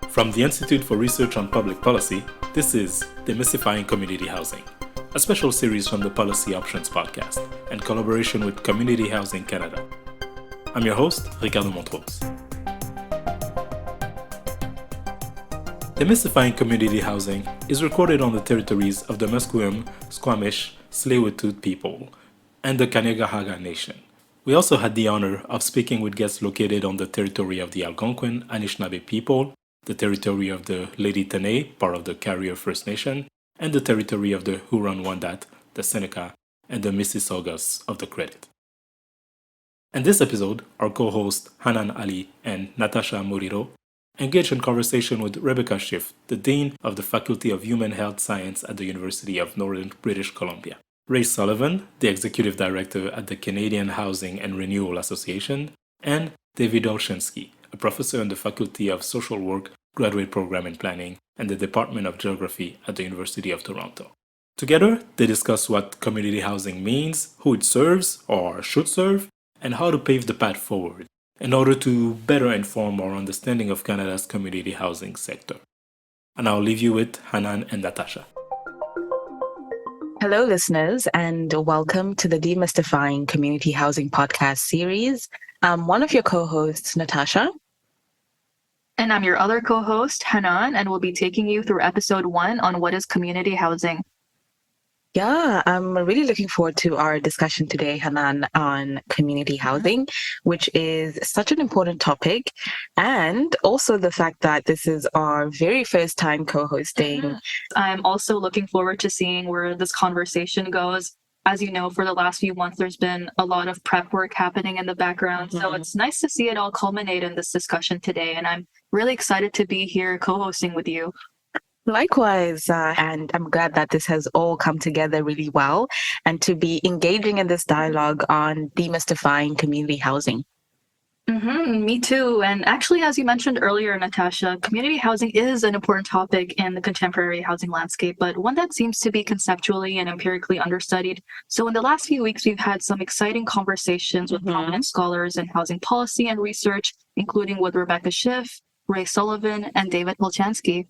From the Institute for Research on Public Policy, this is Demystifying Community Housing, a special series from the Policy Options podcast in collaboration with Community Housing Canada. I'm your host, Ricardo Montrose. Demystifying Community Housing is recorded on the territories of the Musqueam, Squamish, Tsleil-Waututh people and the Kanien'kehá:ka Nation. We also had the honor of speaking with guests located on the territory of the Algonquin Anishinaabe people, the territory of the Lady Tenay, part of the Carrier First Nation, and the territory of the Huron-Wendat, the Seneca, and the Mississaugas of the Credit. In this episode, our co-hosts Hanan Ali and Natasha Mhuriro engaged in conversation with Rebecca Schiff, the Dean of the Faculty of Human Health Science at the University of Northern British Columbia, Ray Sullivan, the Executive Director at the Canadian Housing and Renewal Association, and David Hulchanski, a professor in the Faculty of Social Work, Graduate Program in Planning, and the Department of Geography at the University of Toronto. Together, they discuss what community housing means, who it serves or should serve, and how to pave the path forward in order to better inform our understanding of Canada's community housing sector. And I'll leave you with Hanan and Natasha. Hello, listeners, and welcome to the Demystifying Community Housing podcast series. I'm one of your co-hosts, Natasha. And I'm your other co-host, Hanan, and we'll be taking you through episode 1 on what is community housing. Yeah, I'm really looking forward to our discussion today, Hanan, on community housing, which is such an important topic, and also the fact that this is our very first time co-hosting. I'm also looking forward to seeing where this conversation goes. As you know, for the last few months, there's been a lot of prep work happening in the background, so it's nice to see it all culminate in this discussion today, and I'm really excited to be here co-hosting with you. Likewise, and I'm glad that this has all come together really well and to be engaging in this dialogue on demystifying community housing. Me too. And actually, as you mentioned earlier, Natasha, community housing is an important topic in the contemporary housing landscape, but one that seems to be conceptually and empirically understudied. So in the last few weeks, we've had some exciting conversations with prominent scholars in housing policy and research, including with Rebecca Schiff, Ray Sullivan, and David Hulchanski.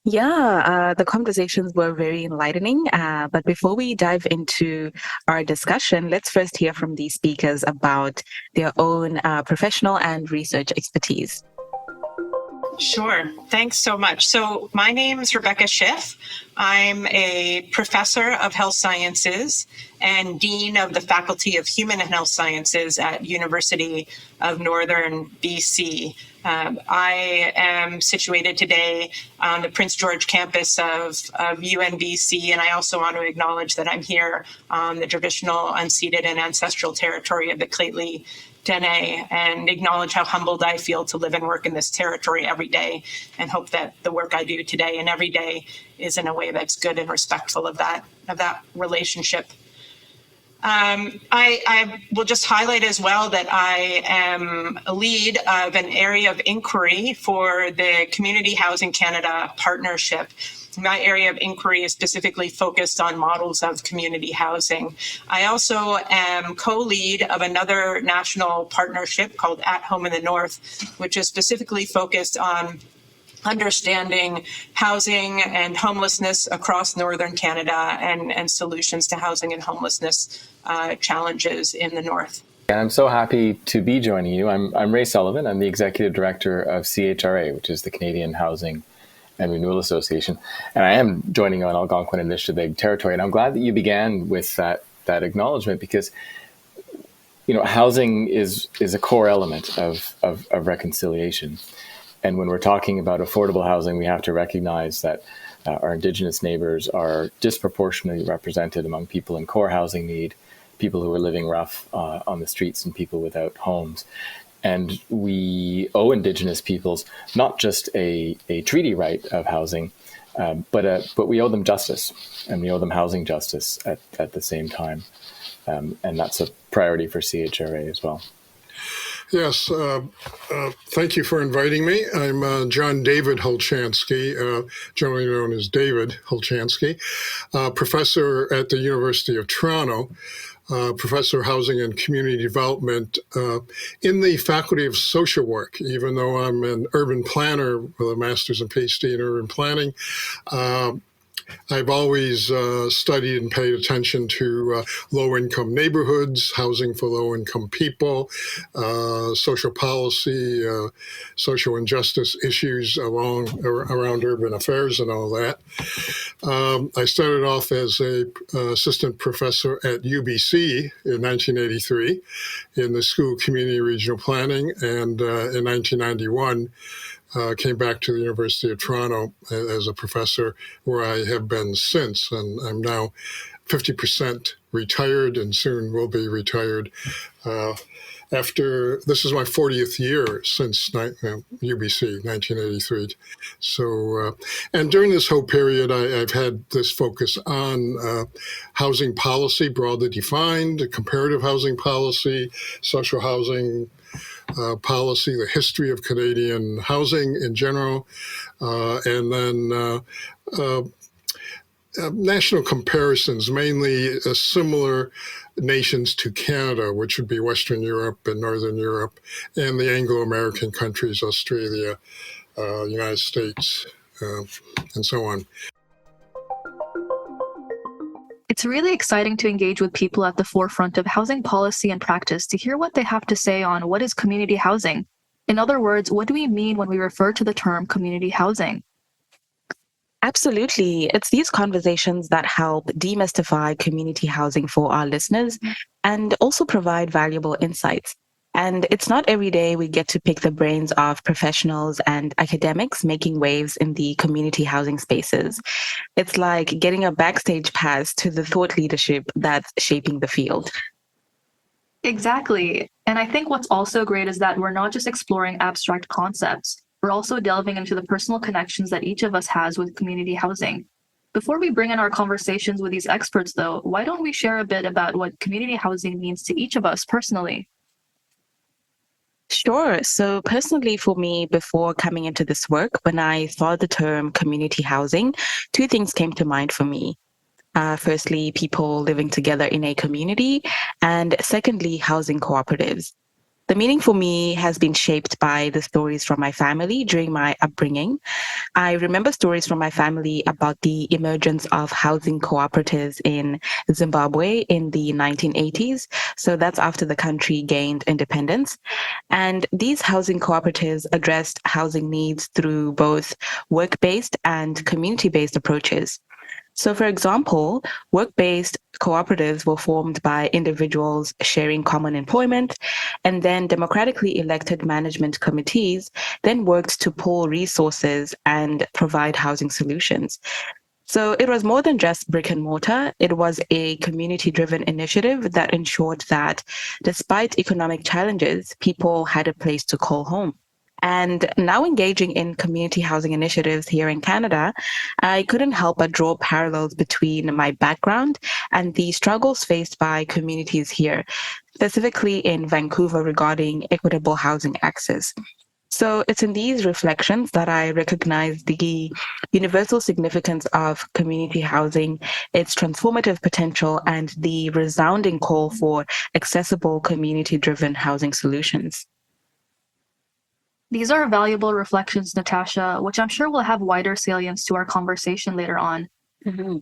Yeah, the conversations were very enlightening. But before we dive into our discussion, let's first hear from these speakers about their own professional and research expertise. Sure. Thanks so much. So my name is Rebecca Schiff. I'm a professor of health sciences and dean of the Faculty of Human and Health Sciences at University of Northern BC. I am situated today on the Prince George campus of UNBC, and I also want to acknowledge that I'm here on the traditional, unceded, and ancestral territory of the Lheidli Tenay, and acknowledge how humbled I feel to live and work in this territory every day, and hope that the work I do today and every day is in a way that's good and respectful of that relationship. I will just highlight as well that I am a lead of an area of inquiry for the Community Housing Canada partnership. My area of inquiry is specifically focused on models of community housing. I also am co-lead of another national partnership called At Home in the North, which is specifically focused on understanding housing and homelessness across Northern Canada and solutions to housing and homelessness challenges in the North. And I'm so happy to be joining you. I'm Ray Sullivan. I'm the Executive Director of CHRA, which is the Canadian Housing and Renewal Association. And I am joining on Algonquin and Anishinaabe territory. And I'm glad that you began with that acknowledgement, because housing is a core element of reconciliation. And when we're talking about affordable housing, we have to recognize that our Indigenous neighbours are disproportionately represented among people in core housing need, people who are living rough on the streets, and people without homes. And we owe Indigenous peoples not just a treaty right of housing, but we owe them justice, and we owe them housing justice at the same time. And that's a priority for CHRA as well. Yes, thank you for inviting me. I'm John David Hulchanski, generally known as David Hulchanski, professor at the University of Toronto. professor of housing and community development in the Faculty of Social Work. Even though I'm an urban planner with a master's and PhD in urban planning, I've always studied and paid attention to low-income neighborhoods, housing for low-income people, social policy, social injustice issues around urban affairs and all that. I started off as an assistant professor at UBC in 1983 in the School of Community Regional Planning, and in 1991, came back to the University of Toronto as a professor, where I have been since, and I'm now 50% retired and soon will be retired. This is my 40th year since UBC, 1983. So, and during this whole period, I've had this focus on housing policy, broadly defined, comparative housing policy, social housing policy, the history of Canadian housing in general, and then national comparisons, mainly similar nations to Canada, which would be Western Europe and Northern Europe, and the Anglo-American countries, Australia, United States, and so on. It's really exciting to engage with people at the forefront of housing policy and practice to hear what they have to say on what is community housing. In other words, what do we mean when we refer to the term community housing? Absolutely. It's these conversations that help demystify community housing for our listeners and also provide valuable insights. And it's not every day we get to pick the brains of professionals and academics making waves in the community housing spaces. It's like getting a backstage pass to the thought leadership that's shaping the field. Exactly. And I think what's also great is that we're not just exploring abstract concepts. We're also delving into the personal connections that each of us has with community housing. Before we bring in our conversations with these experts, though, why don't we share a bit about what community housing means to each of us personally? Sure. So personally for me, before coming into this work, when I saw the term community housing, two things came to mind for me. Firstly, people living together in a community, and secondly, housing cooperatives. The meaning for me has been shaped by the stories from my family during my upbringing. I remember stories from my family about the emergence of housing cooperatives in Zimbabwe in the 1980s. So that's after the country gained independence. And these housing cooperatives addressed housing needs through both work-based and community-based approaches. So, for example, work-based cooperatives were formed by individuals sharing common employment, and then democratically elected management committees then worked to pool resources and provide housing solutions. So it was more than just brick and mortar. It was a community-driven initiative that ensured that despite economic challenges, people had a place to call home. And now engaging in community housing initiatives here in Canada, I couldn't help but draw parallels between my background and the struggles faced by communities here, specifically in Vancouver regarding equitable housing access. So it's in these reflections that I recognize the universal significance of community housing, its transformative potential, and the resounding call for accessible community-driven housing solutions. These are valuable reflections, Natasha, which I'm sure will have wider salience to our conversation later on.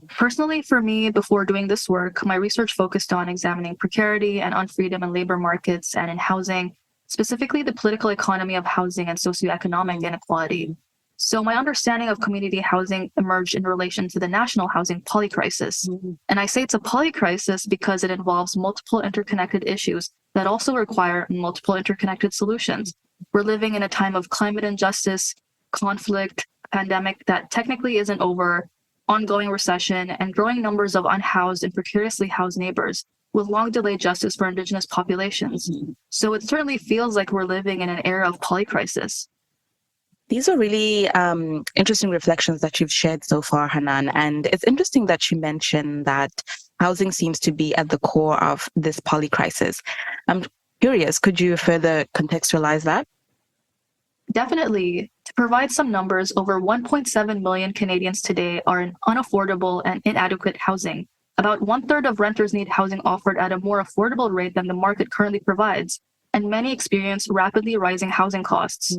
Personally, for me, before doing this work, my research focused on examining precarity and unfreedom in labor markets and in housing, specifically the political economy of housing and socioeconomic inequality. So my understanding of community housing emerged in relation to the national housing polycrisis. And I say it's a polycrisis because it involves multiple interconnected issues that also require multiple interconnected solutions. We're living in a time of climate injustice, conflict, pandemic that technically isn't over, ongoing recession, and growing numbers of unhoused and precariously housed neighbors with long delayed justice for Indigenous populations. So it certainly feels like we're living in an era of polycrisis. These are really interesting reflections that you've shared so far, Hanan. And it's interesting that you mentioned that housing seems to be at the core of this polycrisis. I'm curious, could you further contextualize that? Definitely. To provide some numbers, over 1.7 million Canadians today are in unaffordable and inadequate housing. About 1/3 of renters need housing offered at a more affordable rate than the market currently provides, and many experience rapidly rising housing costs.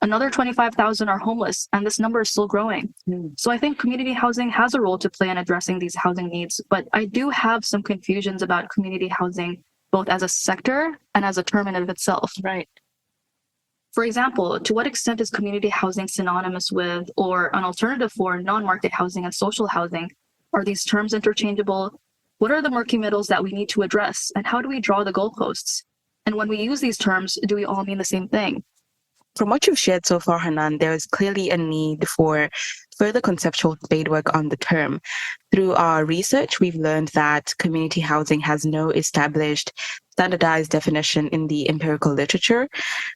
Another 25,000 are homeless, and this number is still growing. So I think community housing has a role to play in addressing these housing needs, but I do have some confusions about community housing, both as a sector and as a term in and of itself. Right. For example, to what extent is community housing synonymous with or an alternative for non-market housing and social housing? Are these terms interchangeable? What are the murky middles that we need to address? And how do we draw the goalposts? And when we use these terms, do we all mean the same thing? From what you've shared so far, Hanan, there is clearly a need for further conceptual spadework on the term. Through our research, we've learned that community housing has no established standardized definition in the empirical literature.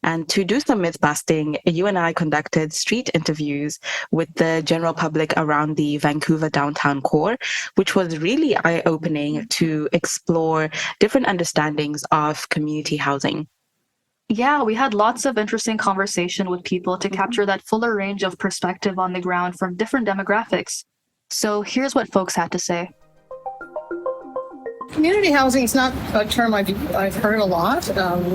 And to do some myth busting, you and I conducted street interviews with the general public around the Vancouver downtown core, which was really eye-opening to explore different understandings of community housing. Yeah, we had lots of interesting conversation with people to capture that fuller range of perspective on the ground from different demographics. So here's what folks had to say. Community housing is not a term I've heard a lot.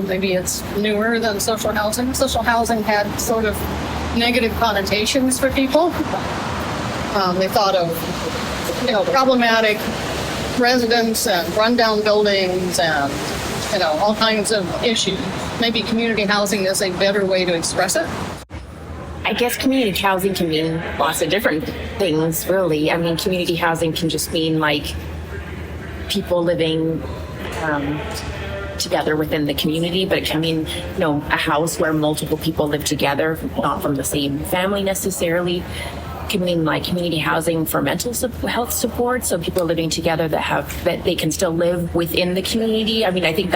Maybe it's newer than social housing. Social housing had sort of negative connotations for people. They thought of, problematic residents and rundown buildings and, all kinds of issues. Maybe community housing is a better way to express it. I guess community housing can mean lots of different things, really. I mean, community housing can just mean like people living together within the community, but it can mean, a house where multiple people live together, not from the same family necessarily. It can mean like community housing for mental health support, so people are living together that they can still live within the community. I mean, I think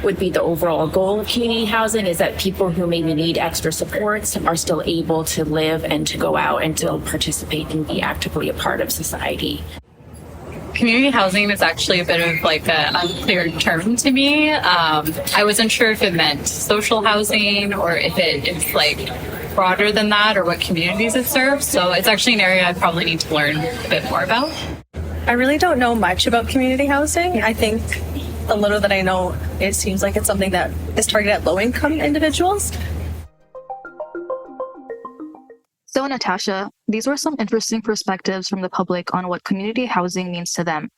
would be the overall goal of community housing, is that people who maybe need extra supports are still able to live and to go out and to participate and be actively a part of society. Community housing is actually a bit of like an unclear term to me. I wasn't sure if it meant social housing or if it's like broader than that, or what communities it serves. So it's actually an area I probably need to learn a bit more about. I really don't know much about community housing. I think the little that I know, it seems like it's something that is targeted at low-income individuals. So, Natasha, these were some interesting perspectives from the public on what community housing means to them.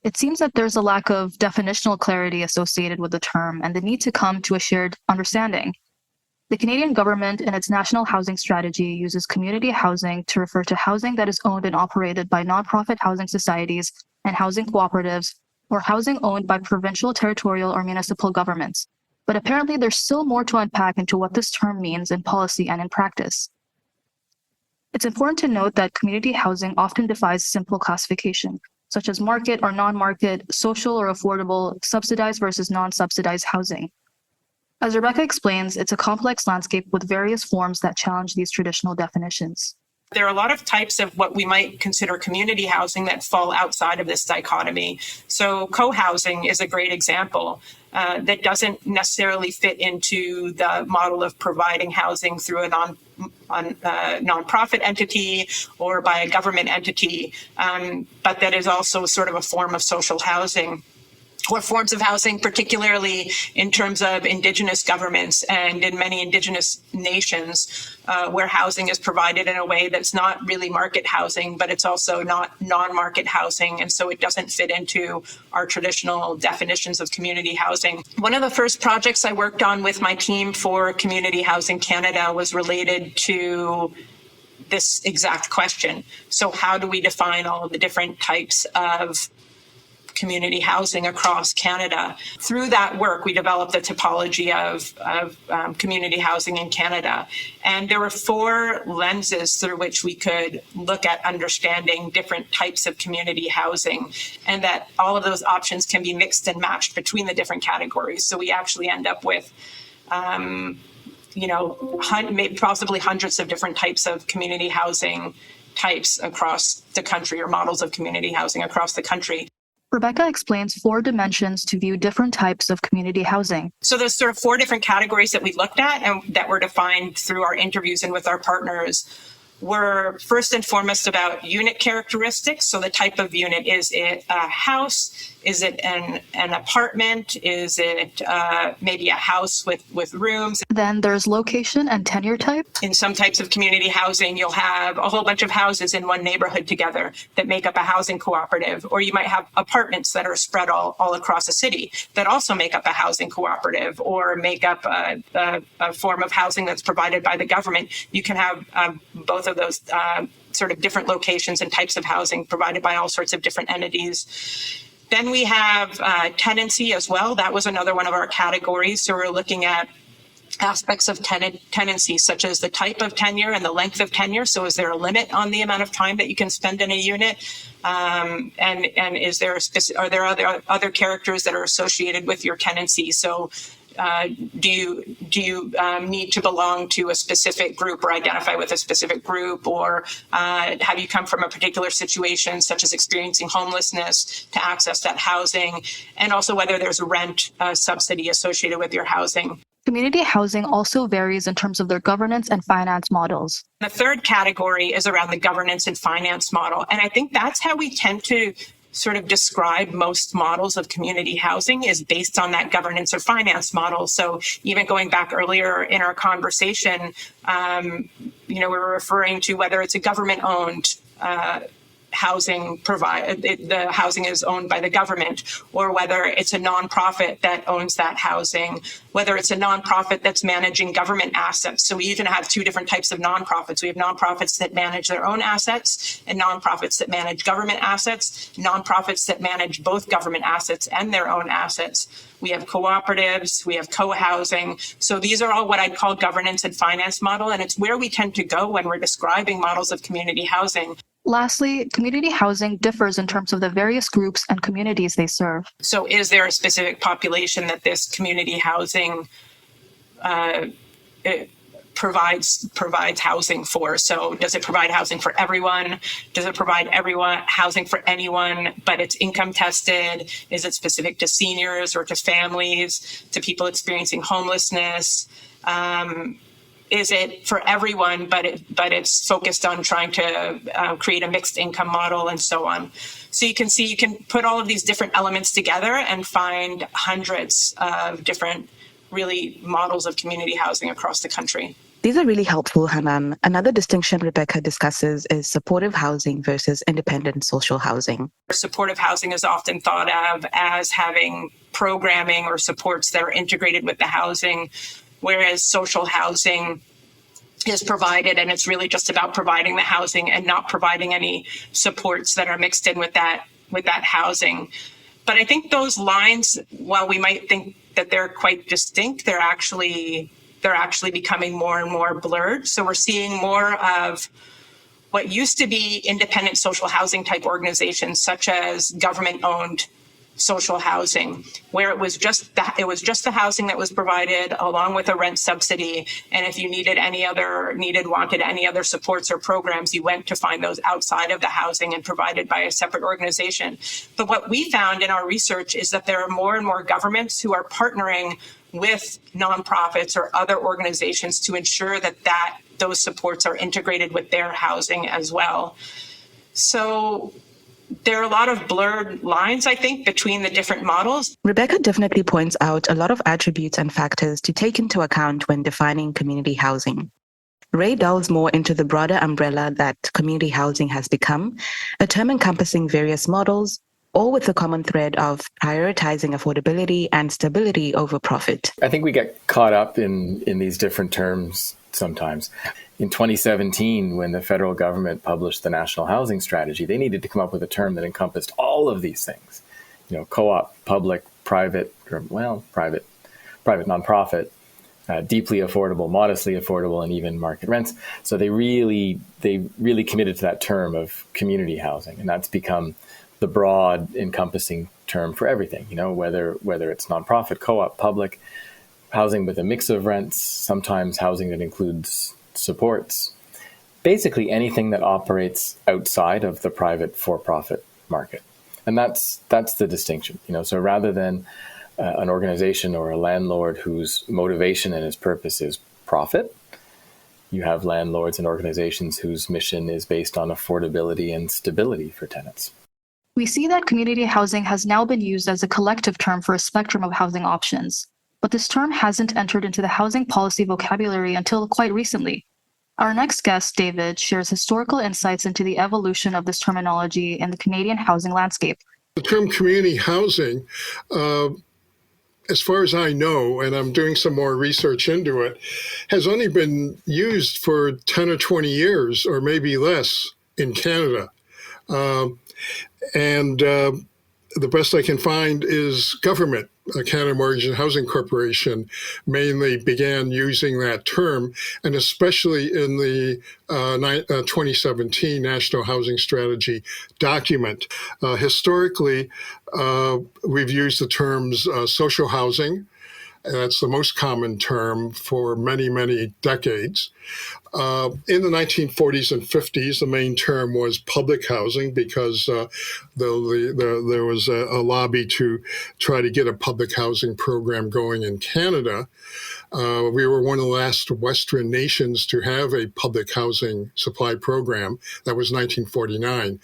It seems that there's a lack of definitional clarity associated with the term and the need to come to a shared understanding. The Canadian government in its National Housing Strategy uses community housing to refer to housing that is owned and operated by nonprofit housing societies and housing cooperatives, or housing owned by provincial, territorial, or municipal governments. But apparently there's still more to unpack into what this term means in policy and in practice. It's important to note that community housing often defies simple classification, such as market or non-market, social or affordable, subsidized versus non-subsidized housing. As Rebecca explains, it's a complex landscape with various forms that challenge these traditional definitions. There are a lot of types of what we might consider community housing that fall outside of this dichotomy. So co-housing is a great example that doesn't necessarily fit into the model of providing housing through a nonprofit entity or by a government entity, but that is also sort of a form of social housing, or forms of housing, particularly in terms of Indigenous governments and in many Indigenous nations, where housing is provided in a way that's not really market housing, but it's also not non-market housing. And so it doesn't fit into our traditional definitions of community housing. One of the first projects I worked on with my team for Community Housing Canada was related to this exact question. So how do we define all of the different types of community housing across Canada? Through that work, we developed the typology of community housing in Canada. And there were 4 lenses through which we could look at understanding different types of community housing, and that all of those options can be mixed and matched between the different categories. So we actually end up with possibly hundreds of different types of community housing types across the country, or models of community housing across the country. Rebecca explains 4 dimensions to view different types of community housing. So there's sort of 4 different categories that we looked at and that were defined through our interviews and with our partners. were first and foremost about unit characteristics. So the type of unit, is it a house? Is it an apartment? Is it maybe a house with rooms? Then there's location and tenure type. In some types of community housing, you'll have a whole bunch of houses in one neighborhood together that make up a housing cooperative, or you might have apartments that are spread all across a city that also make up a housing cooperative, or make up a form of housing that's provided by the government. You can have both of those sort of different locations and types of housing provided by all sorts of different entities. Then we have tenancy as well. That was another one of our categories. So we're looking at aspects of tenancy, such as the type of tenure and the length of tenure. So is there a limit on the amount of time that you can spend in a unit? And is there are there other characters that are associated with your tenancy? So do you need to belong to a specific group or identify with a specific group, or have you come from a particular situation, such as experiencing homelessness, to access that housing, and also whether there's a rent subsidy associated with your housing. Community housing also varies in terms of their governance and finance models. The third category is around the governance and finance model, and I think that's how we tend to sort of describe most models of community housing, is based on that governance or finance model. So even going back earlier in our conversation, we were referring to whether it's a government-owned housing the housing is owned by the government, or whether it's a nonprofit that owns that housing, whether it's a nonprofit that's managing government assets. So we even have two different types of nonprofits. We have nonprofits that manage their own assets, and nonprofits that manage government assets, nonprofits that manage both government assets and their own assets. We have cooperatives, we have co-housing. So these are all what I'd call governance and finance model, and it's where we tend to go when we're describing models of community housing. Lastly, community housing differs in terms of the various groups and communities they serve. So is there a specific population that this community housing provides housing for? So does it provide housing for everyone? Does it provide housing for anyone, but it's income tested? Is it specific to seniors or to families, to people experiencing homelessness? Is it for everyone, but it's focused on trying to create a mixed income model, and so on. So you can put all of these different elements together and find hundreds of different really models of community housing across the country. These are really helpful, Hanan. Another distinction Rebecca discusses is supportive housing versus independent social housing. Supportive housing is often thought of as having programming or supports that are integrated with the housing, whereas social housing is provided, and it's really just about providing the housing and not providing any supports that are mixed in with that housing. But I think those lines, while we might think that they're quite distinct, they're actually becoming more and more blurred. So we're seeing more of what used to be independent social housing type organizations, such as government-owned social housing, where it was just the housing that was provided along with a rent subsidy, and if you wanted any other supports or programs, you went to find those outside of the housing and provided by a separate organization. But what we found in our research is that there are more and more governments who are partnering with nonprofits or other organizations to ensure that those supports are integrated with their housing as well. So there are a lot of blurred lines, I think, between the different models. Rebecca definitely points out a lot of attributes and factors to take into account when defining community housing. Ray delves more into the broader umbrella that community housing has become, a term encompassing various models, all with the common thread of prioritizing affordability and stability over profit. I think we get caught up in these different terms sometimes. In 2017, when the federal government published the National Housing Strategy, they needed to come up with a term that encompassed all of these things. Co-op, public, private, nonprofit, deeply affordable, modestly affordable, and even market rents. So they really committed to that term of community housing, and that's become the broad encompassing term for everything. Whether it's nonprofit, co-op, public, housing with a mix of rents, sometimes housing that includes supports, basically anything that operates outside of the private for-profit market. And that's the distinction. So rather than an organization or a landlord whose motivation and his purpose is profit, you have landlords and organizations whose mission is based on affordability and stability for tenants. We see that community housing has now been used as a collective term for a spectrum of housing options, but this term hasn't entered into the housing policy vocabulary until quite recently. Our next guest, David, shares historical insights into the evolution of this terminology in the Canadian housing landscape. The term community housing, as far as I know, and I'm doing some more research into it, has only been used for 10 or 20 years, or maybe less, in Canada. The best I can find is government. Canada Mortgage and Housing Corporation mainly began using that term, and especially in the 2017 National Housing Strategy document. Historically, we've used the terms social housing. That's the most common term for many, many decades. In the 1940s and 50s, the main term was public housing because there was a lobby to try to get a public housing program going in Canada. We were one of the last Western nations to have a public housing supply program. That was 1949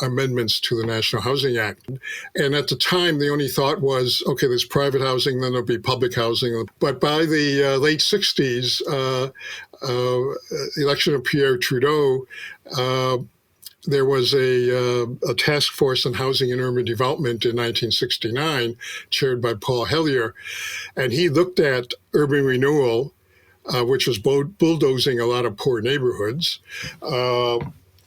amendments to the National Housing Act. And at the time, the only thought was, okay, there's private housing, then there'll be public housing. But by the late 60s, election of Pierre Trudeau, there was a task force on housing and urban development in 1969, chaired by Paul Hellyer, and he looked at urban renewal, which was bulldozing a lot of poor neighborhoods,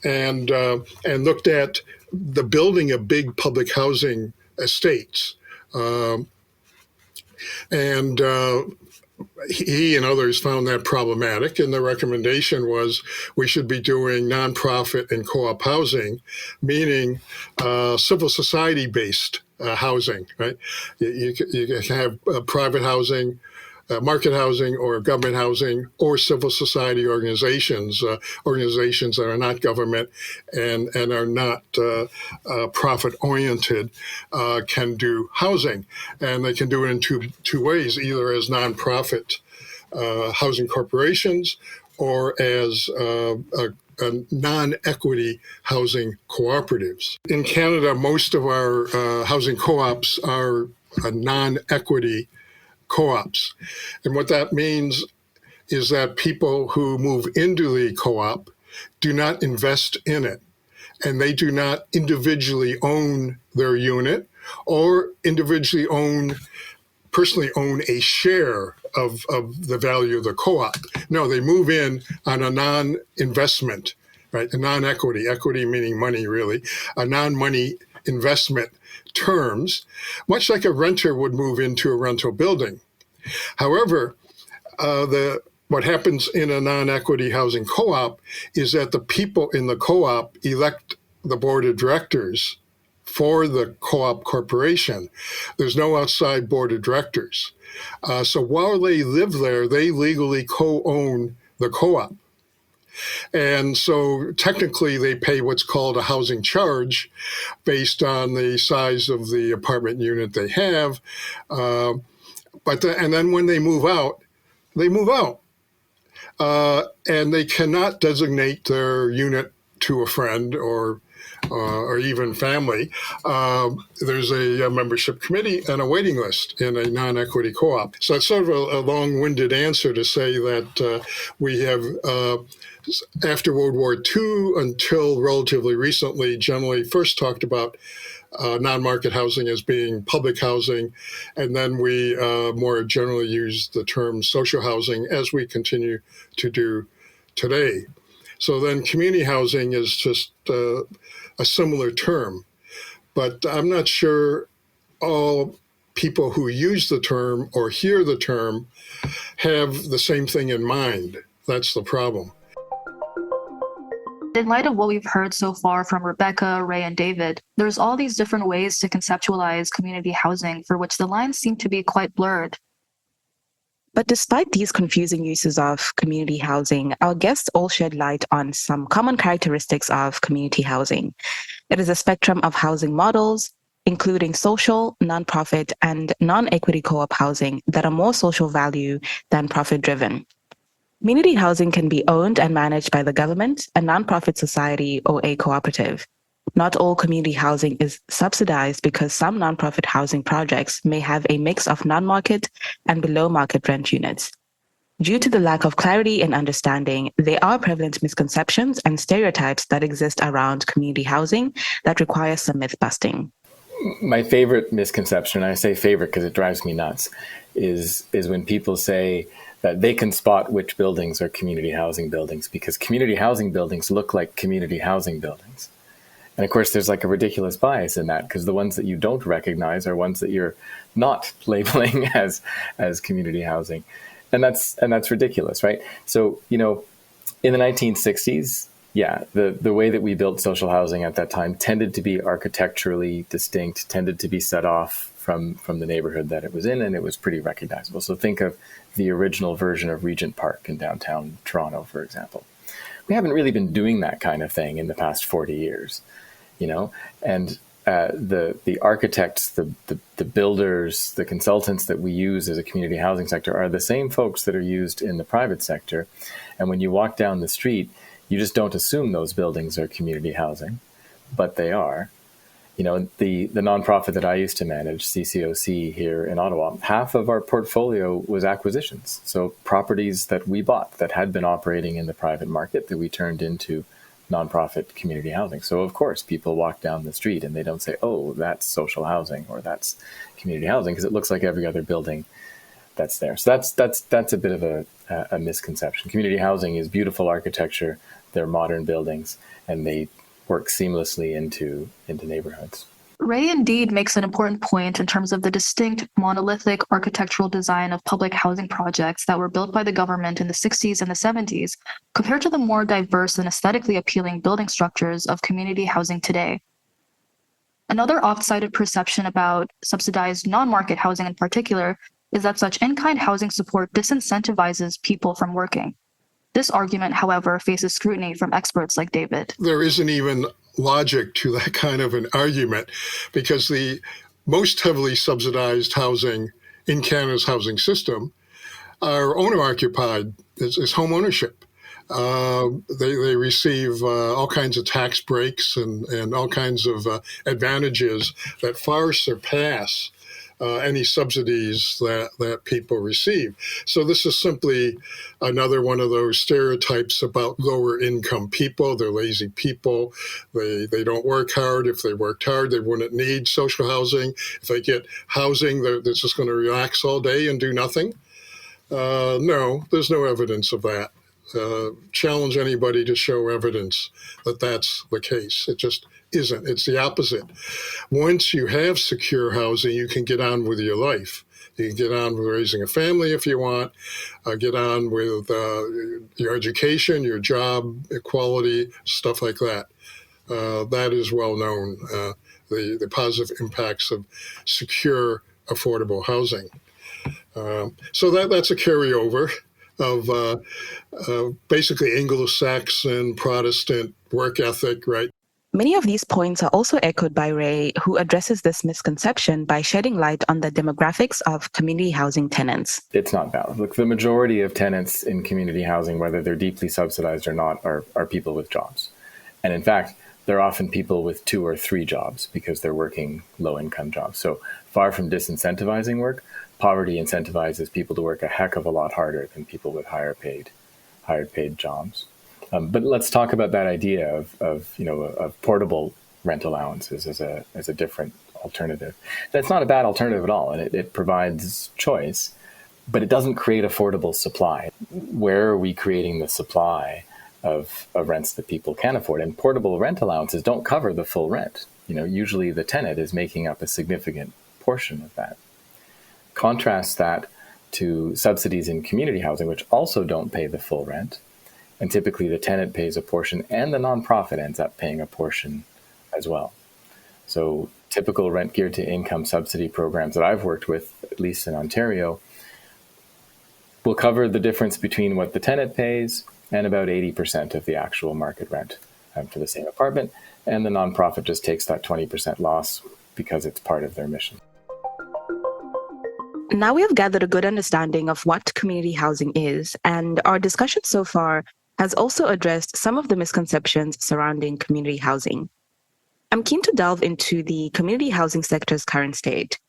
and looked at the building of big public housing estates, he and others found that problematic, and the recommendation was we should be doing nonprofit and co-op housing, meaning civil society-based housing, right? You can have private housing, market housing, or government housing, or civil society organizations, organizations that are not government and are not profit-oriented, can do housing. And they can do it in two ways, either as nonprofit housing corporations or as non-equity housing cooperatives. In Canada, most of our housing co-ops are non-equity co-ops. And what that means is that people who move into the co-op do not invest in it, and they do not individually own their unit or personally own a share of the value of the co-op. No, they move in on a non-investment, right? A non-equity, equity meaning money really, a non-money investment terms, much like a renter would move into a rental building. However, what happens in a non-equity housing co-op is that the people in the co-op elect the board of directors for the co-op corporation. There's no outside board of directors. So while they live there, they legally co-own the co-op. And so technically they pay what's called a housing charge based on the size of the apartment unit they have. And then when they move out, and they cannot designate their unit to a friend or even family. There's a membership committee and a waiting list in a non-equity co-op. So it's sort of a long-winded answer to say that we have, after World War II until relatively recently, generally first talked about non-market housing as being public housing, and then we more generally use the term social housing as we continue to do today. So then community housing is just a similar term, but I'm not sure all people who use the term or hear the term have the same thing in mind. That's the problem. In light of what we've heard so far from Rebecca, Ray, and David, there's all these different ways to conceptualize community housing for which the lines seem to be quite blurred. But despite these confusing uses of community housing, our guests all shed light on some common characteristics of community housing. It is a spectrum of housing models, including social, nonprofit, and non-equity co-op housing that are more social value than profit-driven. Community housing can be owned and managed by the government, a nonprofit society, or a cooperative. Not all community housing is subsidized because some nonprofit housing projects may have a mix of non-market and below-market rent units. Due to the lack of clarity and understanding, there are prevalent misconceptions and stereotypes that exist around community housing that require some myth busting. My favorite misconception, and I say favorite because it drives me nuts, is when people say that they can spot which buildings are community housing buildings because community housing buildings look like community housing buildings. And of course, there's like a ridiculous bias in that because the ones that you don't recognize are ones that you're not labeling as community housing. And that's ridiculous, right? So, in the 1960s, the way that we built social housing at that time tended to be architecturally distinct, tended to be set off from the neighborhood that it was in, and it was pretty recognizable. So think of the original version of Regent Park in downtown Toronto, for example. We haven't really been doing that kind of thing in the past 40 years, and the architects, the builders, the consultants that we use as a community housing sector are the same folks that are used in the private sector. And when you walk down the street, you just don't assume those buildings are community housing, but they are. The nonprofit that I used to manage, CCOC here in Ottawa, half of our portfolio was acquisitions. So properties that we bought that had been operating in the private market that we turned into nonprofit community housing. So of course, people walk down the street and they don't say, oh, that's social housing or that's community housing, because it looks like every other building that's there. So that's a bit of a misconception. Community housing is beautiful architecture. They're modern buildings and they work seamlessly into neighborhoods. Ray indeed makes an important point in terms of the distinct monolithic architectural design of public housing projects that were built by the government in the 60s and the 70s, compared to the more diverse and aesthetically appealing building structures of community housing today. Another oft-cited perception about subsidized non-market housing in particular is that such in-kind housing support disincentivizes people from working. This argument, however, faces scrutiny from experts like David. There isn't even logic to that kind of an argument because the most heavily subsidized housing in Canada's housing system are owner-occupied, is home ownership. They receive all kinds of tax breaks and all kinds of advantages that far surpass any subsidies that people receive. So this is simply another one of those stereotypes about lower income people. They're lazy people. They don't work hard. If they worked hard, they wouldn't need social housing. If they get housing, they're just going to relax all day and do nothing. No, there's no evidence of that. Challenge anybody to show evidence that that's the case. It just isn't. It's the opposite. Once you have secure housing, you can get on with your life. You can get on with raising a family if you want, get on with your education, your job, equality, stuff like that. That is well known, the positive impacts of secure, affordable housing. So that's a carryover of basically Anglo-Saxon Protestant work ethic, right? Many of these points are also echoed by Ray, who addresses this misconception by shedding light on the demographics of community housing tenants. It's not valid. Look, the majority of tenants in community housing, whether they're deeply subsidized or not, are people with jobs. And in fact, they're often people with 2 or 3 jobs because they're working low-income jobs. So far from disincentivizing work, poverty incentivizes people to work a heck of a lot harder than people with higher paid jobs. But let's talk about that idea of portable rent allowances as a different alternative. That's not a bad alternative at all, and it provides choice, but it doesn't create affordable supply. Where are we creating the supply of rents that people can afford? And portable rent allowances don't cover the full rent. Usually the tenant is making up a significant portion of that. Contrast that to subsidies in community housing, which also don't pay the full rent. And typically the tenant pays a portion and the nonprofit ends up paying a portion as well. So typical rent geared to income subsidy programs that I've worked with, at least in Ontario, will cover the difference between what the tenant pays and about 80% of the actual market rent for the same apartment. And the nonprofit just takes that 20% loss because it's part of their mission. Now we have gathered a good understanding of what community housing is, and our discussion so far has also addressed some of the misconceptions surrounding community housing. I'm keen to delve into the community housing sector's current state.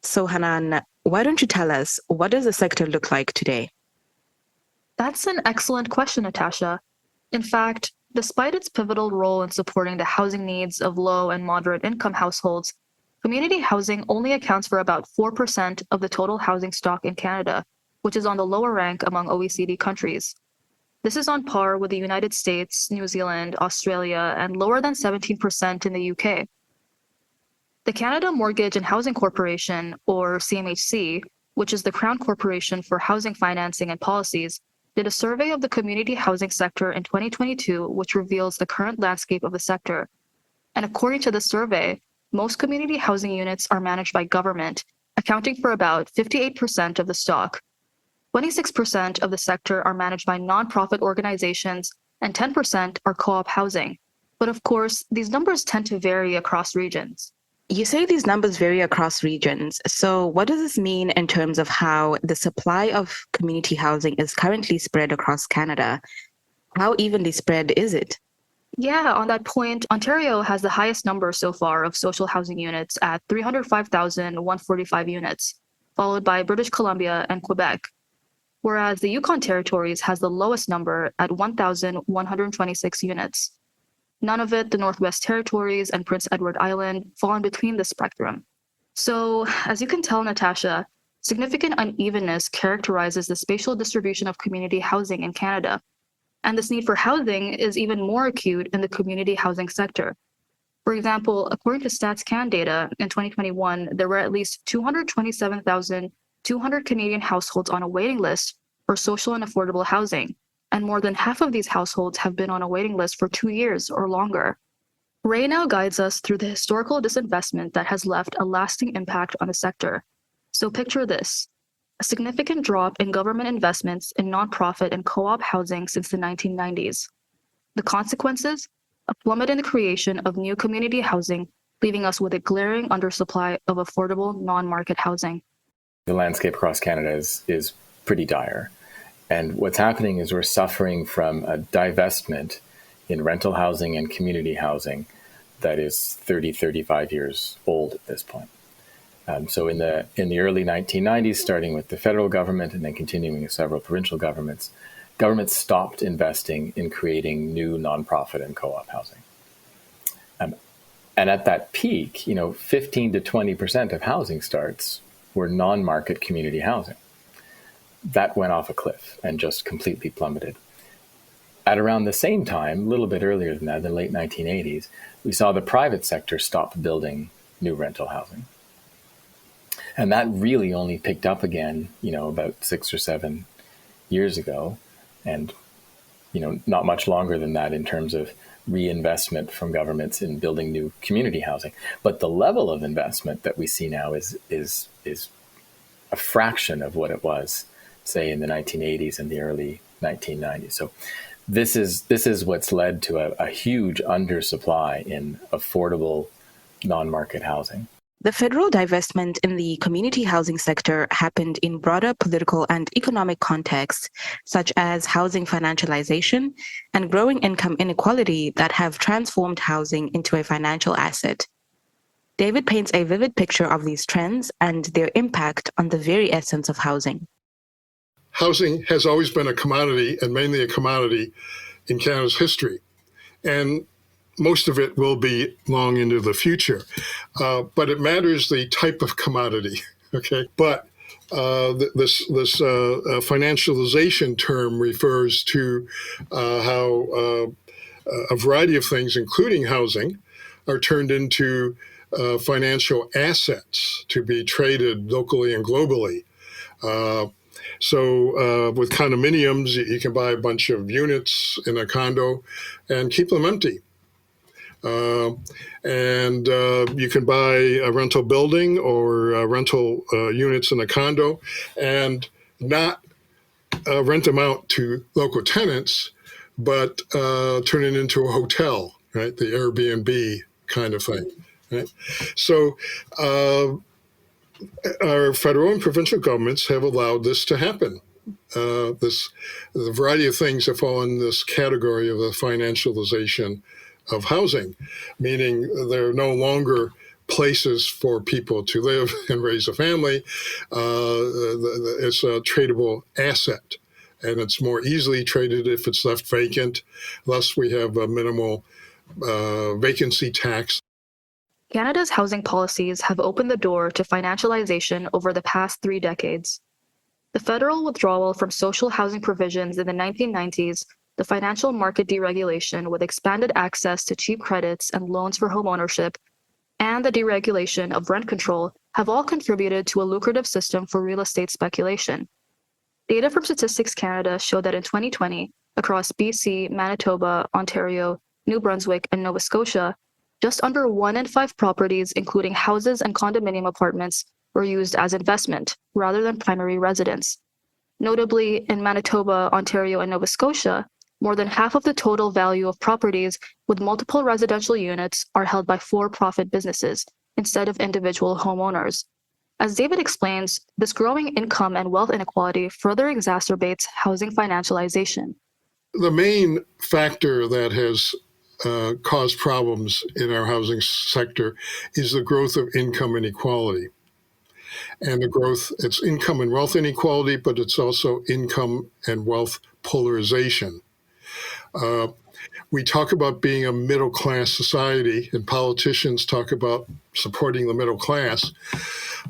So Hanan, why don't you tell us, what does the sector look like today? That's an excellent question, Natasha. In fact, despite its pivotal role in supporting the housing needs of low and moderate income households, community housing only accounts for about 4% of the total housing stock in Canada, which is on the lower rank among OECD countries. This is on par with the United States, New Zealand, Australia, and lower than 17% in the UK. The Canada Mortgage and Housing Corporation, or CMHC, which is the Crown Corporation for Housing Financing and Policies, did a survey of the community housing sector in 2022, which reveals the current landscape of the sector. And according to the survey, most community housing units are managed by government, accounting for about 58% of the stock. 26% of the sector are managed by nonprofit organizations, and 10% are co-op housing. But of course, these numbers tend to vary across regions. You say these numbers vary across regions. So what does this mean in terms of how the supply of community housing is currently spread across Canada? How evenly spread is it? Yeah, on that point, Ontario has the highest number so far of social housing units at 305,145 units, followed by British Columbia and Quebec, whereas the Yukon Territories has the lowest number at 1,126 units. None of it, the Northwest Territories and Prince Edward Island, fall in between the spectrum. So, as you can tell, Natasha, significant unevenness characterizes the spatial distribution of community housing in Canada. And this need for housing is even more acute in the community housing sector. For example, according to StatsCan data, in 2021, there were at least 227,200 Canadian households on a waiting list for social and affordable housing, and more than half of these households have been on a waiting list for 2 years or longer. Ray now guides us through the historical disinvestment that has left a lasting impact on the sector. So picture this: a significant drop in government investments in nonprofit and co-op housing since the 1990s. The consequences? A plummet in the creation of new community housing, leaving us with a glaring undersupply of affordable non-market housing. The landscape across Canada is pretty dire. And what's happening is we're suffering from a divestment in rental housing and community housing that is 30, 35 years old at this point. So in the early 1990s, starting with the federal government and then continuing with several provincial governments stopped investing in creating new nonprofit and co-op housing. And at that peak, 15 to 20% of housing starts were non-market community housing. That went off a cliff and just completely plummeted. At around the same time, a little bit earlier than that, in the late 1980s, we saw the private sector stop building new rental housing. And that really only picked up again, about 6 or 7 years ago. And, not much longer than that in terms of reinvestment from governments in building new community housing. But the level of investment that we see now is a fraction of what it was, say, in the 1980s and the early 1990s. So this is what's led to a huge undersupply in affordable non-market housing. The federal divestment in the community housing sector happened in broader political and economic contexts, such as housing financialization and growing income inequality that have transformed housing into a financial asset. David paints a vivid picture of these trends and their impact on the very essence of housing. Housing has always been a commodity, and mainly a commodity in Canada's history. And most of it will be long into the future. But it matters the type of commodity, okay? But this financialization term refers to how a variety of things, including housing, are turned into financial assets to be traded locally and globally. So with condominiums, you can buy a bunch of units in a condo and keep them empty. And you can buy a rental building or rental units in a condo and not rent them out to local tenants, but turn it into a hotel, right? The Airbnb kind of thing, right? So our federal and provincial governments have allowed this to happen. The variety of things that fall in this category of the financialization of housing, meaning there are no longer places for people to live and raise a family. It's a tradable asset, and it's more easily traded if it's left vacant. Thus, we have a minimal vacancy tax. Canada's housing policies have opened the door to financialization over the past 3 decades. The federal withdrawal from social housing provisions in the 1990s, the financial market deregulation with expanded access to cheap credits and loans for homeownership, and the deregulation of rent control have all contributed to a lucrative system for real estate speculation. Data from Statistics Canada show that in 2020, across BC, Manitoba, Ontario, New Brunswick, and Nova Scotia, just under 1 in 5 properties, including houses and condominium apartments, were used as investment rather than primary residence. Notably, in Manitoba, Ontario, and Nova Scotia, more than half of the total value of properties with multiple residential units are held by for-profit businesses instead of individual homeowners. As David explains, this growing income and wealth inequality further exacerbates housing financialization. The main factor that has caused problems in our housing sector is the growth of income inequality. And the growth, it's income and wealth inequality, but it's also income and wealth polarization. We talk about being a middle-class society, and politicians talk about supporting the middle class.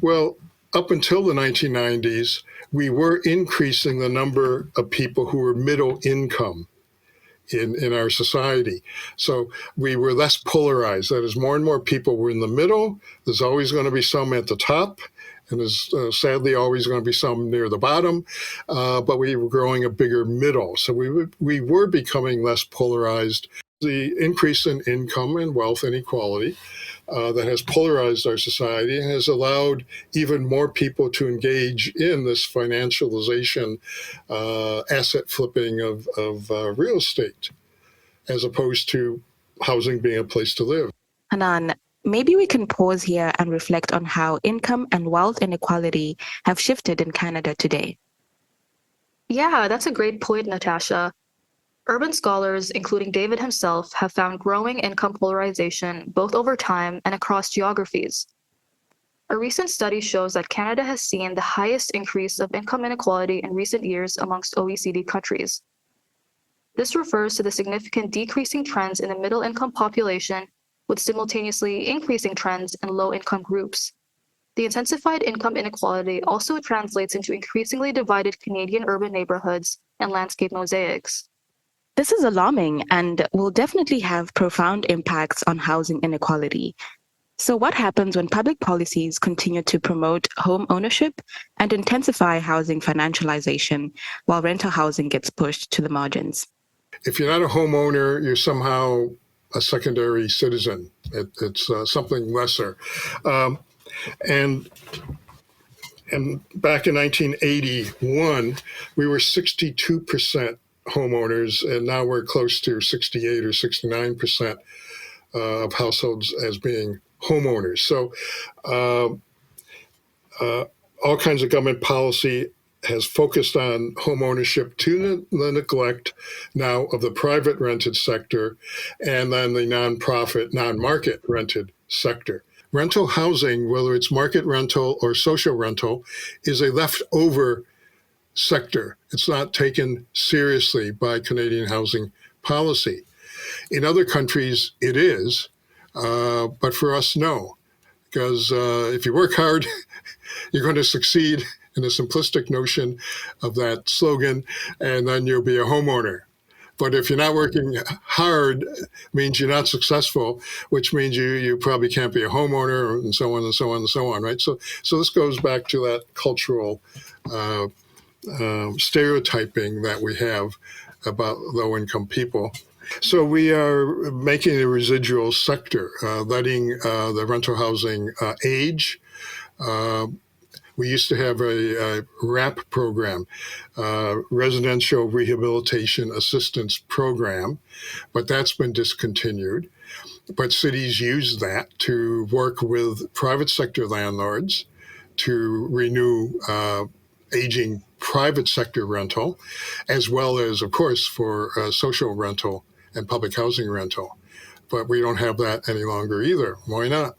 Well, up until the 1990s, we were increasing the number of people who were middle income in our society. So we were less polarized. That is, more and more people were in the middle. There's always going to be some at the top, and there's sadly always going to be some near the bottom, but we were growing a bigger middle. So we were becoming less polarized. The increase in income and wealth inequality that has polarized our society and has allowed even more people to engage in this financialization, asset flipping of real estate, as opposed to housing being a place to live. Hanan, maybe we can pause here and reflect on how income and wealth inequality have shifted in Canada today. Yeah, that's a great point, Natasha. Urban scholars, including David himself, have found growing income polarization both over time and across geographies. A recent study shows that Canada has seen the highest increase of income inequality in recent years amongst OECD countries. This refers to the significant decreasing trends in the middle-income population with simultaneously increasing trends in low-income groups. The intensified income inequality also translates into increasingly divided Canadian urban neighborhoods and landscape mosaics. This is alarming and will definitely have profound impacts on housing inequality. So what happens when public policies continue to promote home ownership and intensify housing financialization while rental housing gets pushed to the margins? If you're not a homeowner, you're somehow a secondary citizen. It's something lesser. And back in 1981, we were 62% homeowners, and now we're close to 68 or 69% of households as being homeowners. So all kinds of government policy has focused on home ownership to the neglect now of the private rented sector and then the nonprofit, non-market rented sector. Rental housing, whether it's market rental or social rental, is a leftover sector. It's not taken seriously by Canadian housing policy. In other countries, it is, but for us, no. Because if you work hard, you're going to succeed in the simplistic notion of that slogan, and then you'll be a homeowner. But if you're not working hard, it means you're not successful, which means you probably can't be a homeowner, and so on and so on and so on, right? So this goes back to that cultural stereotyping that we have about low-income people. So we are making a residual sector, letting the rental housing age. We used to have a RAP program, Residential Rehabilitation Assistance Program, but that's been discontinued. But cities use that to work with private sector landlords to renew aging private sector rental, as well as, of course, for social rental and public housing rental. But we don't have that any longer either. Why not?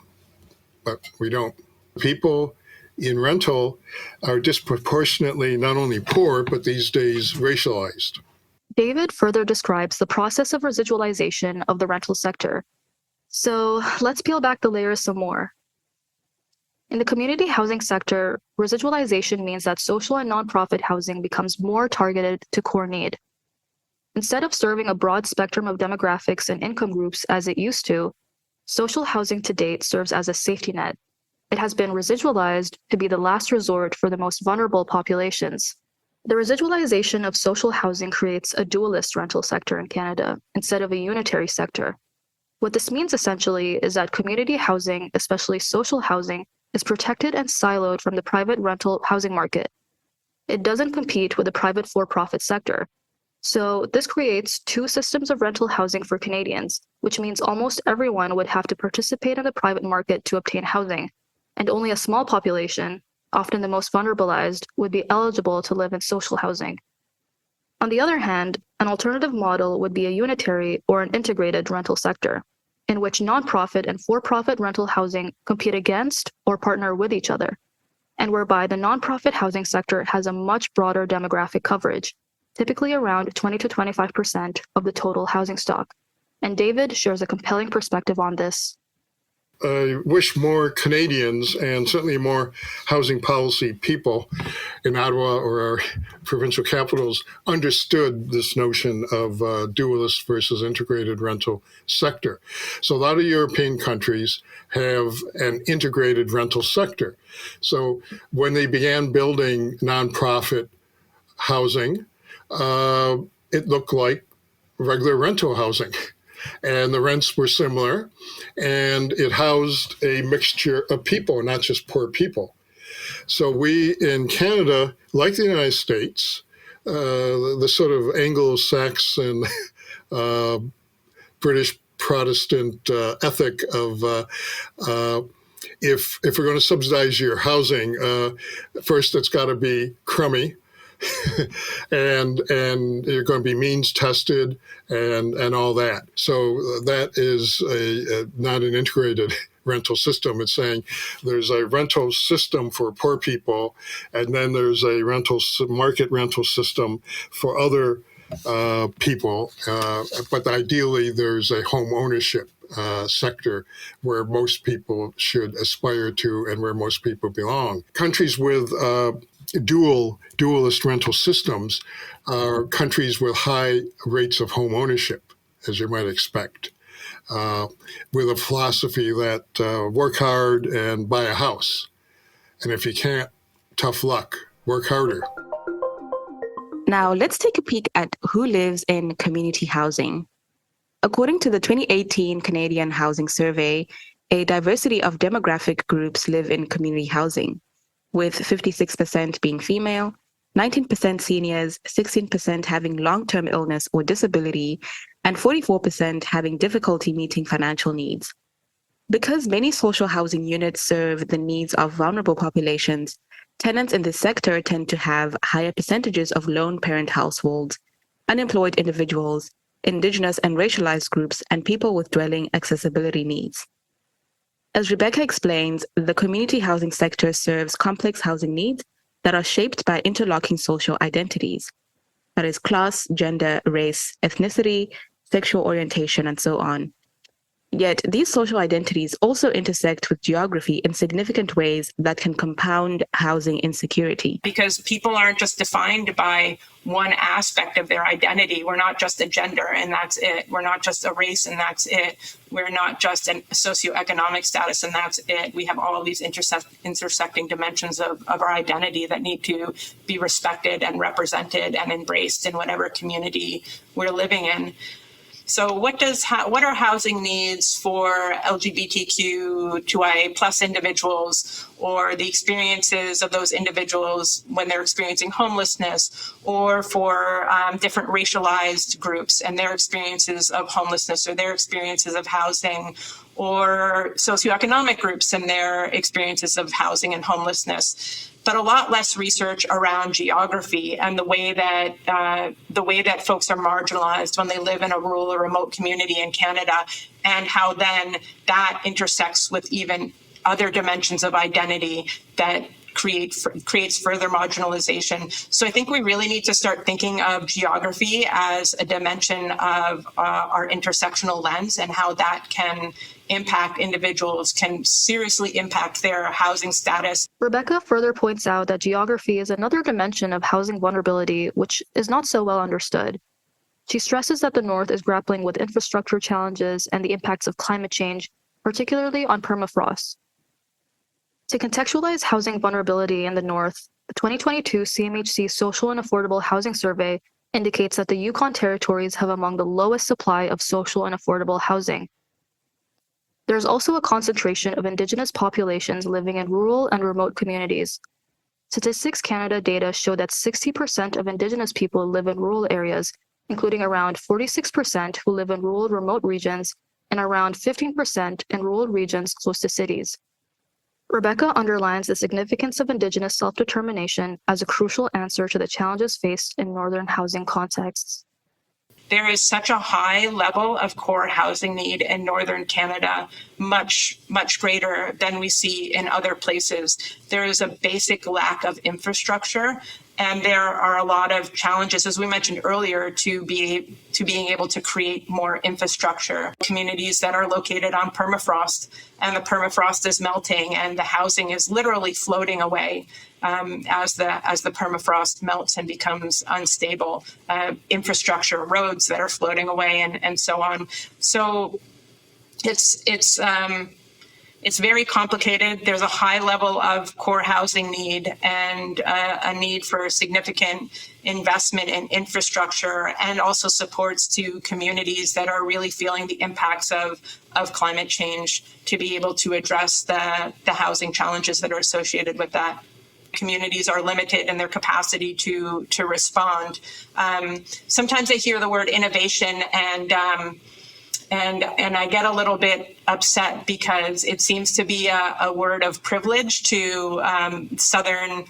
But we don't. People in rental are disproportionately not only poor, but these days racialized. David further describes the process of residualization of the rental sector. So let's peel back the layers some more. In the community housing sector, residualization means that social and nonprofit housing becomes more targeted to core need. Instead of serving a broad spectrum of demographics and income groups as it used to, social housing to date serves as a safety net. It has been residualized to be the last resort for the most vulnerable populations. The residualization of social housing creates a dualist rental sector in Canada instead of a unitary sector. What this means essentially is that community housing, especially social housing, is protected and siloed from the private rental housing market. It doesn't compete with the private for-profit sector. So this creates two systems of rental housing for Canadians, which means almost everyone would have to participate in the private market to obtain housing, and only a small population, often the most vulnerabilized, would be eligible to live in social housing. On the other hand, an alternative model would be a unitary or an integrated rental sector, in which nonprofit and for-profit rental housing compete against or partner with each other, and whereby the nonprofit housing sector has a much broader demographic coverage, typically around 20 to 25% of the total housing stock. And David shares a compelling perspective on this. I wish more Canadians, and certainly more housing policy people in Ottawa or our provincial capitals, understood this notion of dualist versus integrated rental sector. So a lot of European countries have an integrated rental sector. So when they began building nonprofit housing, it looked like regular rental housing. And the rents were similar, and it housed a mixture of people, not just poor people. So we in Canada, like the United States, the sort of Anglo-Saxon British Protestant ethic of if we're going to subsidize your housing, first it's got to be crummy. and you're going to be means tested and all that. So that is not an integrated rental system. It's saying there's a rental system for poor people, and then there's a market rental system for other people. But ideally, there's a home ownership sector where most people should aspire to and where most people belong. Countries with dualist rental systems are countries with high rates of home ownership, as you might expect, with a philosophy that work hard and buy a house. And if you can't, tough luck, work harder. Now, let's take a peek at who lives in community housing. According to the 2018 Canadian Housing Survey, a diversity of demographic groups live in community housing, with 56% being female, 19% seniors, 16% having long-term illness or disability, and 44% having difficulty meeting financial needs. Because many social housing units serve the needs of vulnerable populations, tenants in this sector tend to have higher percentages of lone parent households, unemployed individuals, Indigenous and racialized groups, and people with dwelling accessibility needs. As Rebecca explains, the community housing sector serves complex housing needs that are shaped by interlocking social identities, that is class, gender, race, ethnicity, sexual orientation, and so on. Yet these social identities also intersect with geography in significant ways that can compound housing insecurity. Because people aren't just defined by one aspect of their identity. We're not just a gender and that's it. We're not just a race and that's it. We're not just a socioeconomic status and that's it. We have all of these intersecting dimensions of our identity that need to be respected and represented and embraced in whatever community we're living in. So what are housing needs for LGBTQ2I plus individuals, or the experiences of those individuals when they're experiencing homelessness, or for different racialized groups and their experiences of homelessness or their experiences of housing, or socioeconomic groups and their experiences of housing and homelessness, but a lot less research around geography and the way that folks are marginalized when they live in a rural or remote community in Canada, and how then that intersects with even other dimensions of identity that creates further marginalization. So I think we really need to start thinking of geography as a dimension of our intersectional lens, and how that can impact individuals, can seriously impact their housing status. Rebecca further points out that geography is another dimension of housing vulnerability, which is not so well understood. She stresses that the North is grappling with infrastructure challenges and the impacts of climate change, particularly on permafrost. To contextualize housing vulnerability in the North, the 2022 CMHC Social and Affordable Housing Survey indicates that the Yukon territories have among the lowest supply of social and affordable housing. There's also a concentration of Indigenous populations living in rural and remote communities. Statistics Canada data show that 60% of Indigenous people live in rural areas, including around 46% who live in rural remote regions and around 15% in rural regions close to cities. Rebecca underlines the significance of Indigenous self-determination as a crucial answer to the challenges faced in Northern housing contexts. There is such a high level of core housing need in Northern Canada, much greater than we see in other places. There is a basic lack of infrastructure, and there are a lot of challenges, as we mentioned earlier, to being able to create more infrastructure. Communities that are located on permafrost, and the permafrost is melting, and the housing is literally floating away as the permafrost melts and becomes unstable. Infrastructure, roads that are floating away, and so on. So it's very complicated. There's a high level of core housing need, and a need for significant investment in infrastructure, and also supports to communities that are really feeling the impacts of climate change, to be able to address the housing challenges that are associated with that. Communities are limited in their capacity to respond. Sometimes I hear the word innovation, and I get a little bit upset, because it seems to be a word of privilege to Southern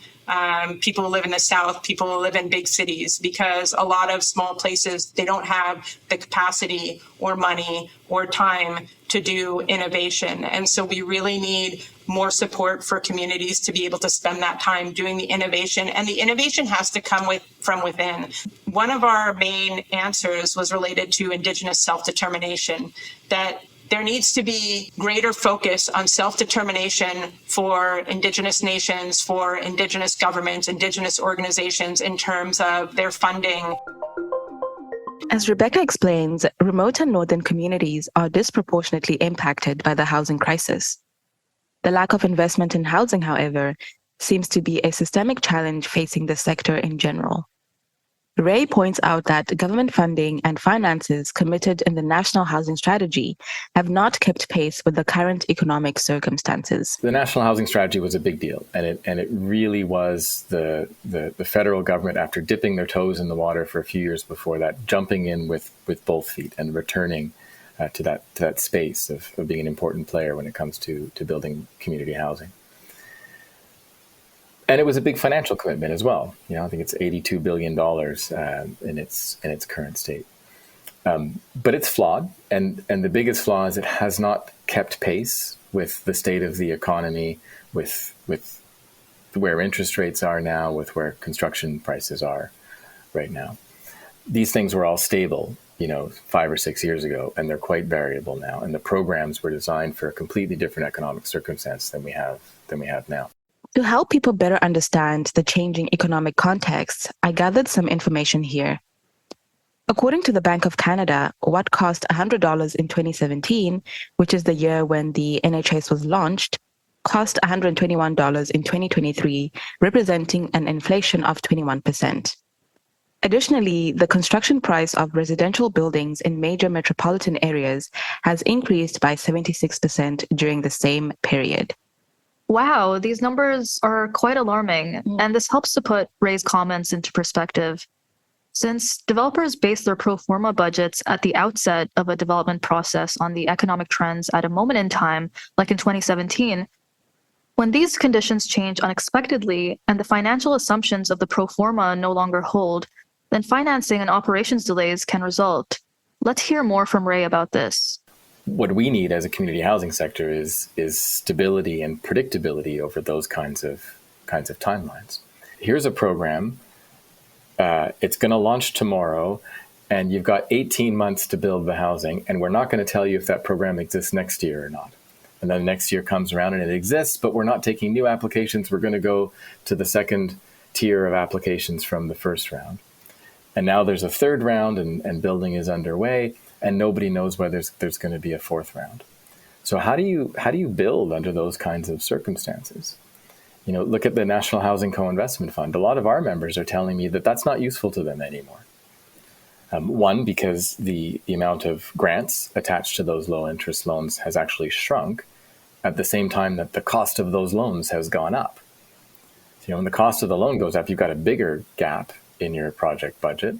people who live in the South, people who live in big cities, because a lot of small places, they don't have the capacity or money or time to do innovation. And so we really need more support for communities to be able to spend that time doing the innovation. And the innovation has to come from within. One of our main answers was related to Indigenous self-determination, that there needs to be greater focus on self-determination for Indigenous nations, for Indigenous governments, Indigenous organizations, in terms of their funding. As Rebecca explains, remote and northern communities are disproportionately impacted by the housing crisis. The lack of investment in housing, however, seems to be a systemic challenge facing the sector in general. Ray points out that government funding and finances committed in the National Housing Strategy have not kept pace with the current economic circumstances. The National Housing Strategy was a big deal, and it really was the federal government, after dipping their toes in the water for a few years before that, jumping in with both feet and returning to that space of being an important player when it comes to building community housing. And it was a big financial commitment as well. I think it's $82 billion in its current state. But it's flawed, and the biggest flaw is it has not kept pace with the state of the economy, with where interest rates are now, with where construction prices are right now. These things were all stable, 5 or 6 years ago, and they're quite variable now. And the programs were designed for a completely different economic circumstance than we have now. To help people better understand the changing economic context, I gathered some information here. According to the Bank of Canada, what cost $100 in 2017, which is the year when the NHS was launched, cost $121 in 2023, representing an inflation of 21%. Additionally, the construction price of residential buildings in major metropolitan areas has increased by 76% during the same period. Wow, these numbers are quite alarming, and this helps to put Ray's comments into perspective. Since developers base their pro forma budgets at the outset of a development process on the economic trends at a moment in time, like in 2017, when these conditions change unexpectedly and the financial assumptions of the pro forma no longer hold, then financing and operations delays can result. Let's hear more from Ray about this. What we need as a community housing sector is stability and predictability over those kinds of timelines. Here's a program. It's going to launch tomorrow, and you've got 18 months to build the housing, and we're not going to tell you if that program exists next year or not. And then next year comes around and it exists, but we're not taking new applications. We're going to go to the second tier of applications from the first round. And now there's a third round and building is underway, and nobody knows whether there's going to be a fourth round. So how do you build under those kinds of circumstances? You know, look at the National Housing Co-Investment Fund. A lot of our members are telling me that that's not useful to them anymore. One, because the amount of grants attached to those low interest loans has actually shrunk at the same time that the cost of those loans has gone up. So, you know, when the cost of the loan goes up, you've got a bigger gap in your project budget,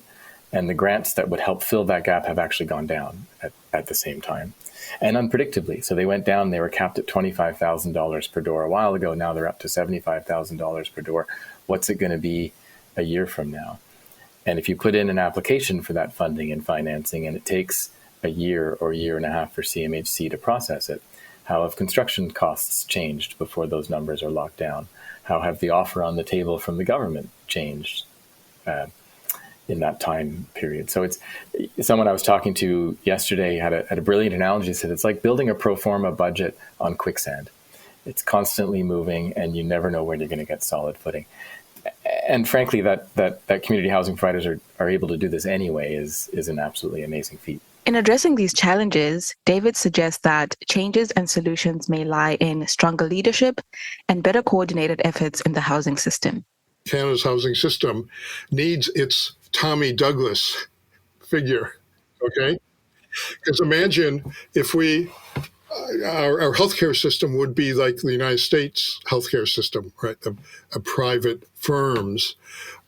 and the grants that would help fill that gap have actually gone down at the same time, and unpredictably. So they went down, they were capped at $25,000 per door a while ago. Now they're up to $75,000 per door. What's it going to be a year from now? And if you put in an application for that funding and financing, and it takes a year or year and a half for CMHC to process it, how have construction costs changed before those numbers are locked down? How have the offer on the table from the government changed in that time period? So it's someone I was talking to yesterday had a brilliant analogy. He said it's like building a pro forma budget on quicksand. It's constantly moving, and you never know when you're going to get solid footing. And frankly, that community housing providers are able to do this anyway is an absolutely amazing feat. In addressing these challenges, David suggests that changes and solutions may lie in stronger leadership and better coordinated efforts in the housing system. Canada's housing system needs its Tommy Douglas figure, okay? Because imagine if our healthcare system would be like the United States healthcare system, right? A private firms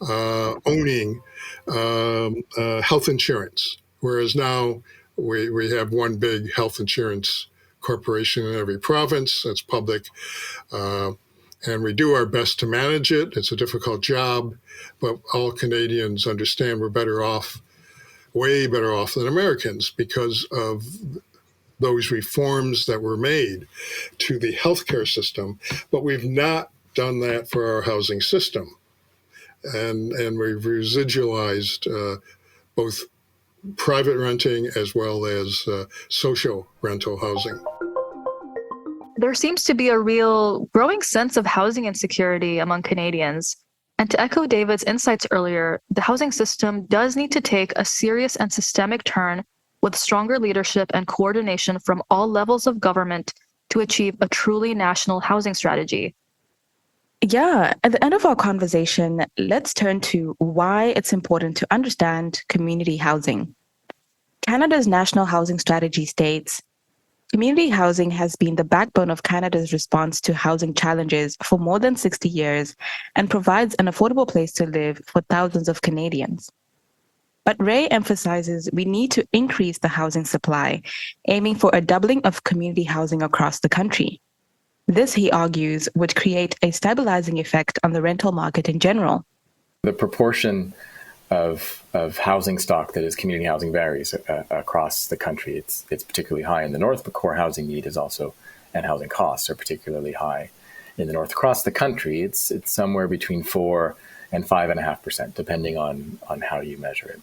owning health insurance, whereas now we have one big health insurance corporation in every province that's public, and we do our best to manage it. It's a difficult job, but all Canadians understand we're better off, way better off than Americans because of those reforms that were made to the healthcare system, but we've not done that for our housing system. And we've residualized both private renting as well as social rental housing. There seems to be a real growing sense of housing insecurity among Canadians. And to echo David's insights earlier, the housing system does need to take a serious and systemic turn with stronger leadership and coordination from all levels of government to achieve a truly national housing strategy. Yeah, at the end of our conversation, let's turn to why it's important to understand community housing. Canada's National Housing Strategy states, community housing has been the backbone of Canada's response to housing challenges for more than 60 years and provides an affordable place to live for thousands of Canadians. But Ray emphasizes we need to increase the housing supply, aiming for a doubling of community housing across the country. This, he argues, would create a stabilizing effect on the rental market in general. The proportion of housing stock that is community housing varies across the country. It's particularly high in the north, but core housing need is also, and housing costs are particularly high in the north. Across the country, it's somewhere between 4 and 5.5%, depending on how you measure it.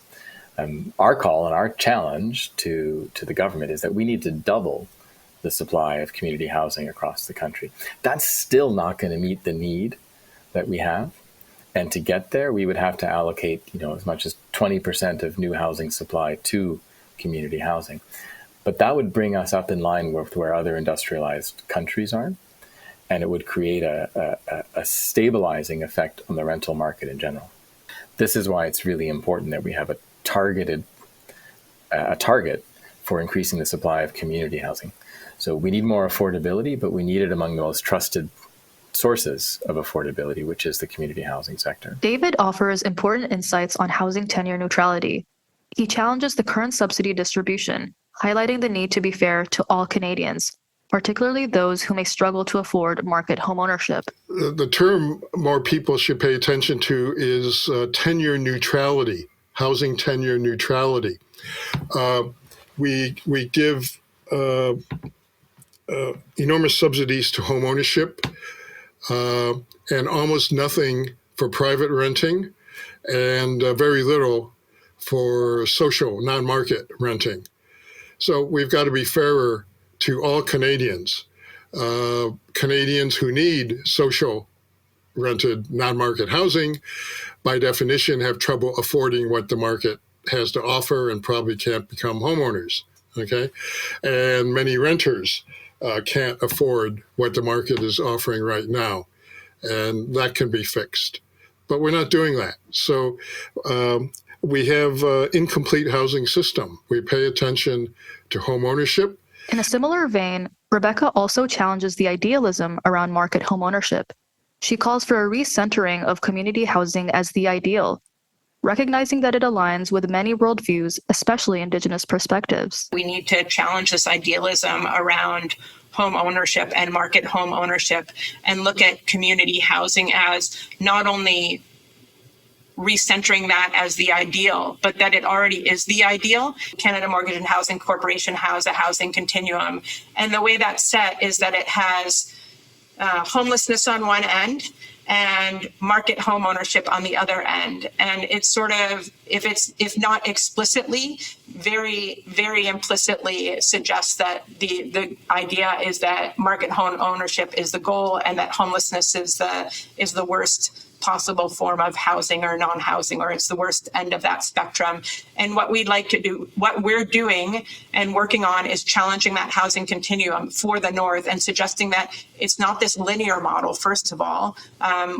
Our call and our challenge to the government is that we need to double the supply of community housing across the country. That's still not going to meet the need that we have. And to get there, we would have to allocate, as much as 20% of new housing supply to community housing. But that would bring us up in line with where other industrialized countries are. And it would create a stabilizing effect on the rental market in general. This is why it's really important that we have a target for increasing the supply of community housing. So we need more affordability, but we need it among the most trusted sources of affordability, which is the community housing sector. David offers important insights on housing tenure neutrality. He challenges the current subsidy distribution, highlighting the need to be fair to all Canadians, particularly those who may struggle to afford market homeownership. The term more people should pay attention to is tenure neutrality, housing tenure neutrality. We give enormous subsidies to home ownership and almost nothing for private renting and very little for social non-market renting. So we've got to be fairer to all Canadians. Canadians who need social rented non-market housing, by definition, have trouble affording what the market has to offer and probably can't become homeowners, okay? And many renters can't afford what the market is offering right now, and that can be fixed. But we're not doing that. So we have an incomplete housing system. We pay attention to home ownership. In a similar vein, Rebecca also challenges the idealism around market homeownership. She calls for a recentering of community housing as the ideal, recognizing that it aligns with many worldviews, especially Indigenous perspectives. We need to challenge this idealism around home ownership and market home ownership and look at community housing as not only recentering that as the ideal, but that it already is the ideal. Canada Mortgage and Housing Corporation has a housing continuum. And the way that's set is that it has homelessness on one end and market home ownership on the other end. And it's sort of, if not explicitly, very, very implicitly suggests that the idea is that market home ownership is the goal and that homelessness is the worst possible form of housing or non-housing, or it's the worst end of that spectrum. And what we'd like to do, what we're doing and working on, is challenging that housing continuum for the North and suggesting that it's not this linear model, first of all,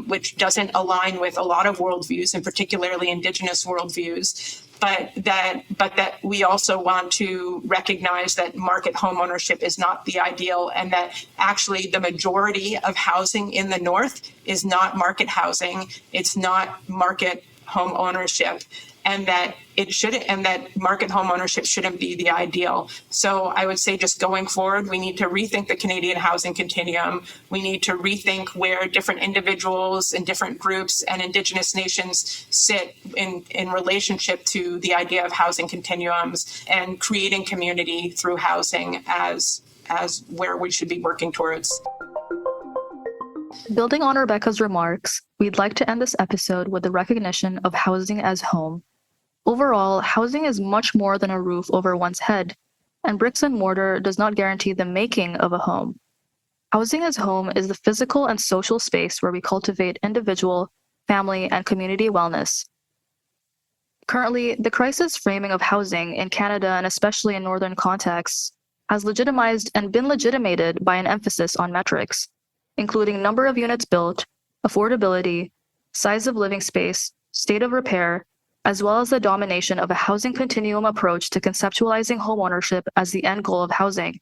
which doesn't align with a lot of worldviews, and particularly Indigenous worldviews, but that we also want to recognize that market homeownership is not the ideal, and that actually the majority of housing in the North is not market housing, it's not market home ownership, and that market home ownership shouldn't be the ideal. So I would say, just going forward, we need to rethink the Canadian housing continuum. We need to rethink where different individuals and different groups and Indigenous nations sit in relationship to the idea of housing continuums, and creating community through housing as where we should be working towards. Building on Rebecca's remarks, we'd like to end this episode with the recognition of housing as home. Overall, housing is much more than a roof over one's head, and bricks and mortar does not guarantee the making of a home. Housing as home is the physical and social space where we cultivate individual, family, and community wellness. Currently, the crisis framing of housing in Canada, and especially in northern contexts, has legitimized and been legitimated by an emphasis on metrics, including number of units built, affordability, size of living space, state of repair, as well as the domination of a housing continuum approach to conceptualizing homeownership as the end goal of housing.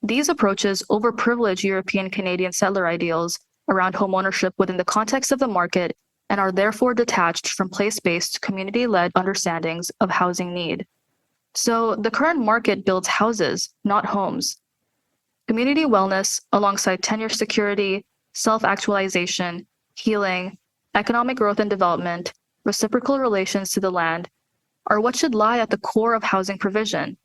These approaches overprivilege European Canadian settler ideals around homeownership within the context of the market, and are therefore detached from place-based, community-led understandings of housing need. So the current market builds houses, not homes. Community wellness, alongside tenure security, self-actualization, healing, economic growth and development, reciprocal relations to the land, are what should lie at the core of housing provision.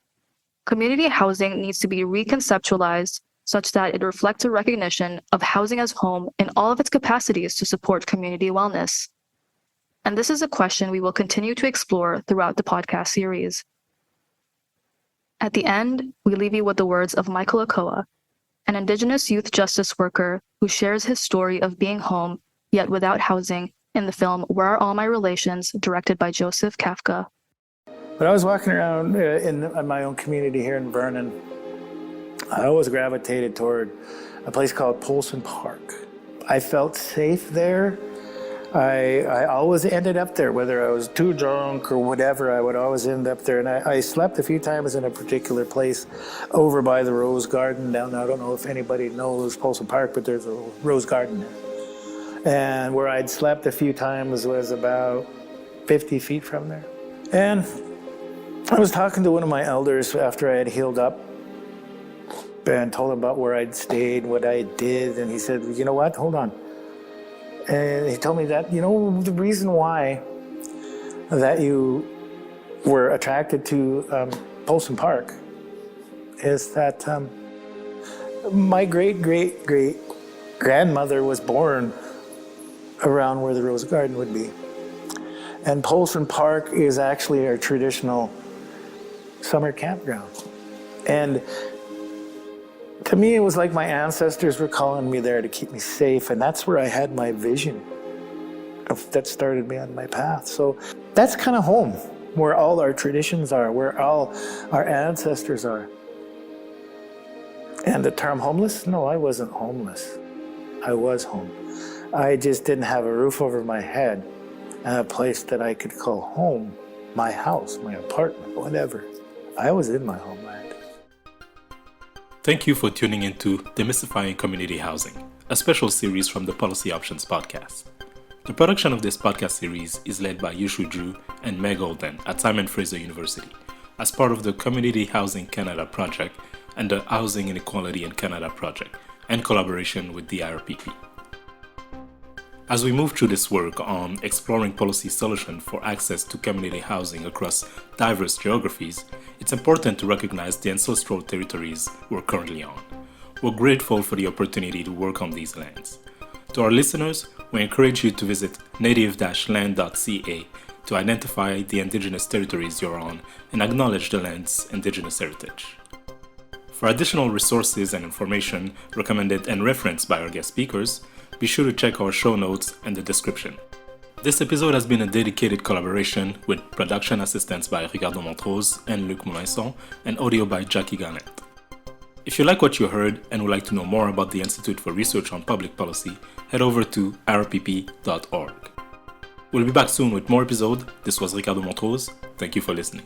Community housing needs to be reconceptualized such that it reflects a recognition of housing as home in all of its capacities to support community wellness. And this is a question we will continue to explore throughout the podcast series. At the end, we leave you with the words of Michael Okoa, an Indigenous youth justice worker who shares his story of being home, yet without housing, in the film Where Are All My Relations, directed by Joseph Kafka. When I was walking around in my own community here in Vernon, I always gravitated toward a place called Polson Park. I felt safe there. I always ended up there, whether I was too drunk or whatever, I would always end up there. And I slept a few times in a particular place over by the Rose Garden down. I don't know if anybody knows Polson Park, but there's a Rose Garden there. And where I'd slept a few times was about 50 feet from there. And I was talking to one of my elders after I had healed up and told him about where I'd stayed, what I did. And he said, you know what, hold on. And he told me that, the reason why that you were attracted to Polson Park is that my great-great-great-grandmother was born around where the Rose Garden would be. And Polson Park is actually our traditional summer campground. And to me, it was like my ancestors were calling me there to keep me safe, and that's where I had my vision that started me on my path. So that's kind of home, where all our traditions are, where all our ancestors are. And the term homeless? No, I wasn't homeless. I was home. I just didn't have a roof over my head and a place that I could call home, my house, my apartment, whatever. I was in my homeland. Thank you for tuning into Demystifying Community Housing, a special series from the Policy Options podcast. The production of this podcast series is led by Yushu Drew and Meg Olden at Simon Fraser University as part of the Community Housing Canada project and the Housing Inequality in Canada project, in collaboration with the IRPP. As we move through this work on exploring policy solutions for access to community housing across diverse geographies, it's important to recognize the ancestral territories we're currently on. We're grateful for the opportunity to work on these lands. To our listeners, we encourage you to visit native-land.ca to identify the Indigenous territories you're on and acknowledge the land's Indigenous heritage. For additional resources and information recommended and referenced by our guest speakers, be sure to check our show notes and the description. This episode has been a dedicated collaboration with production assistance by Ricardo Montrose and Luc Moulinson and audio by Jackie Garnett. If you like what you heard and would like to know more about the Institute for Research on Public Policy, head over to irpp.org. We'll be back soon with more episodes. This was Ricardo Montrose. Thank you for listening.